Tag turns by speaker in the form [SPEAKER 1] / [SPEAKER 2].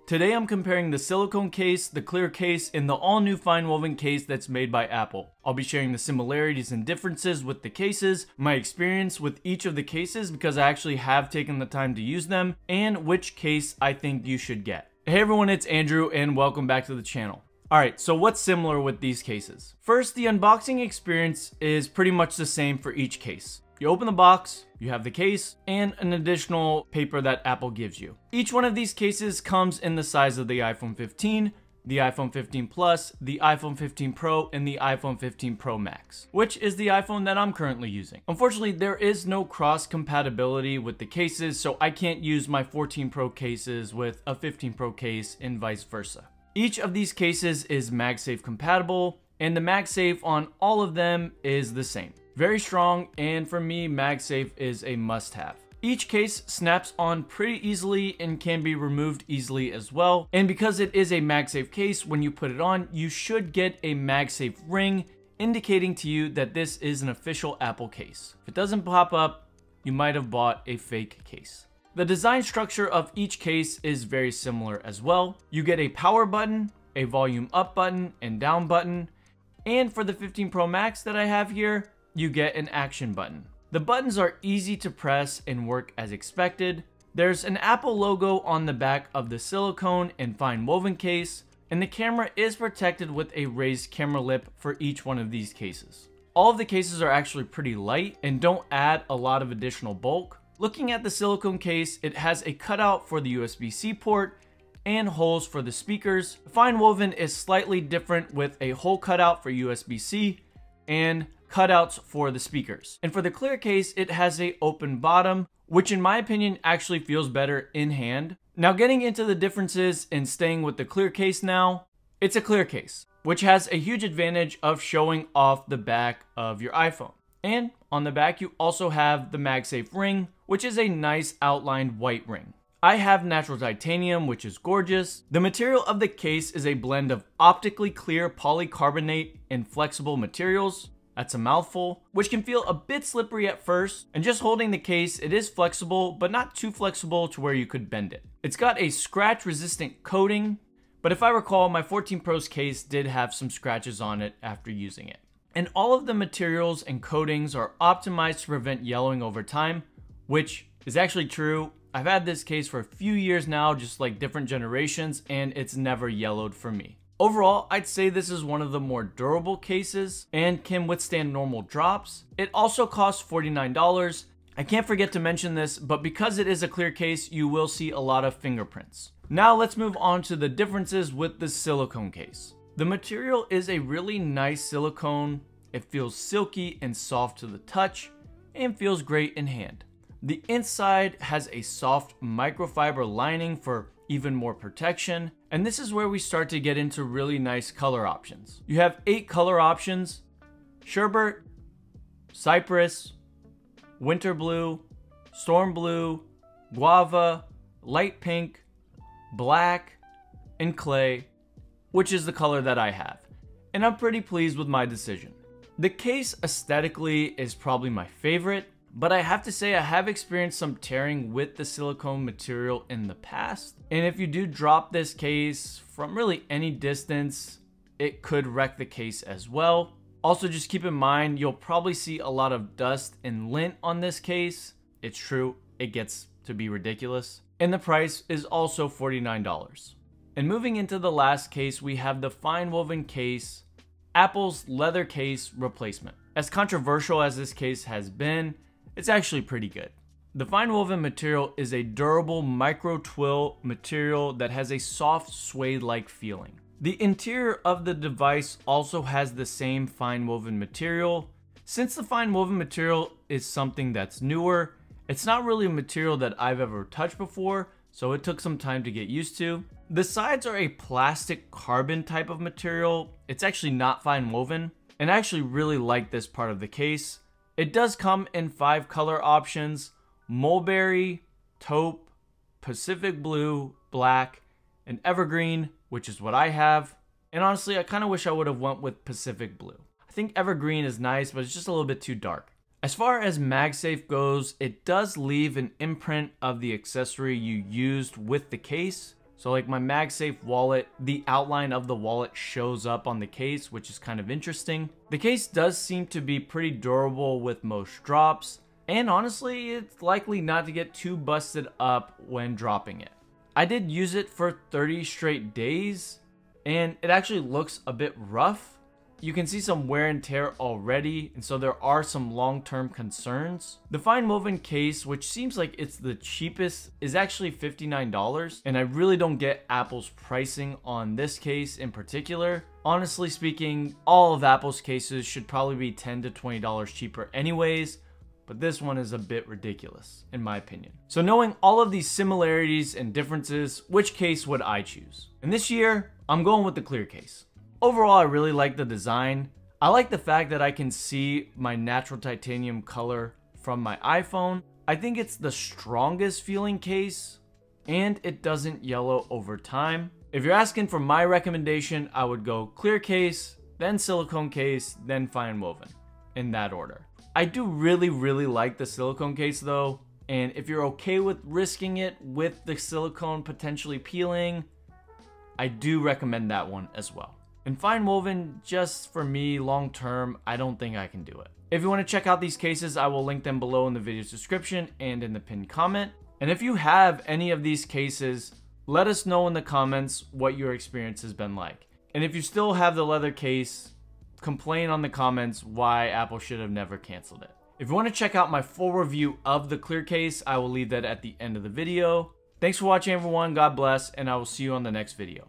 [SPEAKER 1] Today I'm comparing the silicone case, the clear case, and the all-new FineWoven case that's made by Apple. I'll be sharing the similarities and differences with the cases, my experience with each of the cases because I actually have taken the time to use them, and which case I think you should get. Hey everyone, it's Andrew and welcome back to the channel. Alright, so what's similar with these cases? First, the unboxing experience is pretty much the same for each case. You open the box, you have the case, and an additional paper that Apple gives you. Each one of these cases comes in the size of the iPhone 15, the iPhone 15 Plus, the iPhone 15 Pro, and the iPhone 15 Pro Max, which is the iPhone that I'm currently using. Unfortunately, there is no cross-compatibility with the cases, so I can't use my 14 Pro cases with a 15 Pro case and vice versa. Each of these cases is MagSafe compatible, and the MagSafe on all of them is the same. Very strong, and for me, MagSafe is a must-have. Each case snaps on pretty easily and can be removed easily as well. And because it is a MagSafe case, when you put it on, you should get a MagSafe ring indicating to you that this is an official Apple case. If it doesn't pop up, you might have bought a fake case. The design structure of each case is very similar as well. You get a power button, a volume up button and down button, and for the 15 Pro Max that I have here, you get an action button. The buttons are easy to press and work as expected. There's an Apple logo on the back of the silicone and FineWoven case, and the camera is protected with a raised camera lip for each one of these cases. All of the cases are actually pretty light and don't add a lot of additional bulk. Looking at the silicone case, it has a cutout for the USB-C port and holes for the speakers. The FineWoven is slightly different with a hole cutout for USB-C and cutouts for the speakers. And for the clear case, it has a open bottom, which in my opinion actually feels better in hand. Now getting into the differences and staying with the clear case now, it's a clear case, which has a huge advantage of showing off the back of your iPhone. And on the back, you also have the MagSafe ring, which is a nice outlined white ring. I have natural titanium, which is gorgeous. The material of the case is a blend of optically clear polycarbonate and flexible materials. That's a mouthful, which can feel a bit slippery at first, and just holding the case, it is flexible, but not too flexible to where you could bend it. It's got a scratch-resistant coating, but if I recall, my 14 Pro's case did have some scratches on it after using it. And all of the materials and coatings are optimized to prevent yellowing over time, which is actually true. I've had this case for a few years now, just like different generations, and it's never yellowed for me. Overall, I'd say this is one of the more durable cases and can withstand normal drops. It also costs $49. I can't forget to mention this, but because it is a clear case, you will see a lot of fingerprints. Now let's move on to the differences with the silicone case. The material is a really nice silicone. It feels silky and soft to the touch and feels great in hand. The inside has a soft microfiber lining for even more protection, and this is where we start to get into really nice color options. You have 8 color options: sherbet, cypress, winter blue, storm blue, guava, light pink, black, and clay, which is the color that I have, and I'm pretty pleased with my decision. The case aesthetically is probably my favorite, but I have to say I have experienced some tearing with the silicone material in the past. And if you do drop this case from really any distance, it could wreck the case as well. Also, just keep in mind, you'll probably see a lot of dust and lint on this case. It's true, it gets to be ridiculous. And the price is also $49. And moving into the last case, we have the FineWoven case, Apple's leather case replacement. As controversial as this case has been, it's actually pretty good. The FineWoven material is a durable micro twill material that has a soft suede-like feeling. The interior of the device also has the same FineWoven material. Since the FineWoven material is something that's newer, it's not really a material that I've ever touched before, so it took some time to get used to. The sides are a plastic carbon type of material. It's actually not FineWoven, and I actually really like this part of the case. It does come in 5 color options: mulberry, taupe, Pacific blue, black, and evergreen, which is what I have. And honestly, I kind of wish I would have went with Pacific blue. I think evergreen is nice, but it's just a little bit too dark. As far as MagSafe goes, it does leave an imprint of the accessory you used with the case. So like my MagSafe wallet, the outline of the wallet shows up on the case, which is kind of interesting. The case does seem to be pretty durable with most drops, and honestly, it's likely not to get too busted up when dropping it. I did use it for 30 straight days, and it actually looks a bit rough. You can see some wear and tear already, and so there are some long-term concerns. The FineWoven case, which seems like it's the cheapest, is actually $59, and I really don't get Apple's pricing on this case in particular. Honestly speaking, all of Apple's cases should probably be $10 to $20 cheaper anyways, but this one is a bit ridiculous, in my opinion. So knowing all of these similarities and differences, which case would I choose? And this year, I'm going with the clear case. Overall, I really like the design. I like the fact that I can see my natural titanium color from my iPhone. I think it's the strongest feeling case, and it doesn't yellow over time. If you're asking for my recommendation, I would go clear case, then silicone case, then FineWoven, in that order. I do really like the silicone case though, and if you're okay with risking it with the silicone potentially peeling, I do recommend that one as well. And FineWoven, just for me, long term, I don't think I can do it. If you want to check out these cases, I will link them below in the video's description and in the pinned comment. And if you have any of these cases, let us know in the comments what your experience has been like. And if you still have the leather case, complain on the comments why Apple should have never canceled it. If you want to check out my full review of the clear case, I will leave that at the end of the video. Thanks for watching everyone, God bless, and I will see you on the next video.